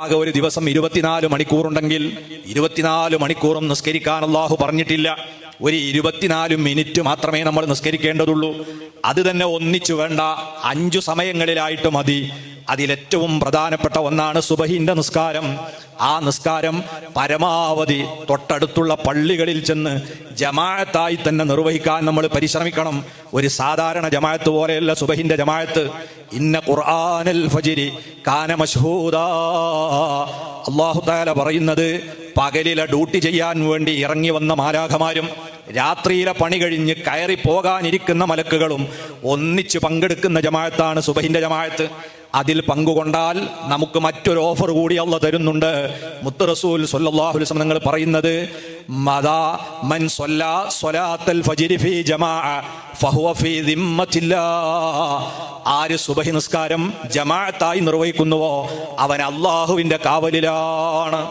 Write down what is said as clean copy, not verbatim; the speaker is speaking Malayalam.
ആകെ ഒരു ദിവസം 24 മണിക്കൂറുണ്ടെങ്കിൽ 24 മണിക്കൂറും നിസ്കരിക്കാൻ അല്ലാഹു പറഞ്ഞിട്ടില്ല. ഒരു 24 മിനിറ്റ് മാത്രമേ നമ്മൾ നിസ്കരിക്കേണ്ടതുള്ളൂ. അത് തന്നെ ഒന്നിച്ചു വേണ്ട, 5 സമയങ്ങളിലായിട്ട് മതി. അതിലേറ്റവും പ്രധാനപ്പെട്ട ഒന്നാണ് സുബഹിന്റെ നിസ്കാരം. ആ നിസ്കാരം പരമാവധി തൊട്ടടുത്തുള്ള പള്ളികളിൽ ചെന്ന് ജമാഅത്തായി തന്നെ നിർവഹിക്കാൻ നമ്മൾ പരിശ്രമിക്കണം. ഒരു സാധാരണ ജമാഅത്ത് പോലെയല്ല സുബഹിന്റെ ജമാഅത്ത്. ഇന്ന ഖുർആനൽ ഫജ്രി കാന മശ്ഹൂദാ. അല്ലാഹു തആല പറയുന്നത്, പകലിലെ ഡ്യൂട്ടി ചെയ്യാൻ വേണ്ടി ഇറങ്ങി വന്ന മാലാഖമാരും രാത്രിയിലെ പണി കഴിഞ്ഞ് കയറി പോകാനിരിക്കുന്ന മലക്കുകളും ഒന്നിച്ച് പങ്കെടുക്കുന്ന ജമാഅത്താണ് സുബഹിന്റെ ജമാഅത്ത്. അതിൽ പങ്കുകൊണ്ടാൽ നമുക്ക് മറ്റൊരു ഓഫർ കൂടി അല്ലാഹു തരുന്നുണ്ട്. മുത്ത് റസൂൽ സ്വല്ലല്ലാഹു അലൈഹി വസല്ലം നിങ്ങൾ പറയുന്നത്, മദാ മൻ സ്വല്ലാ സ്വലാത്തൽ ഫജ്രി ഫീ ജമാഅ ഫഹുവ ഫീ ദിമ്മത്തില്ലാഹ്. ആര് സുബഹി നിസ്കാരം ജമാഅത്തായി നിർവഹിക്കുന്നുവോ അവൻ അല്ലാഹുവിന്റെ കാവലിലാണ്.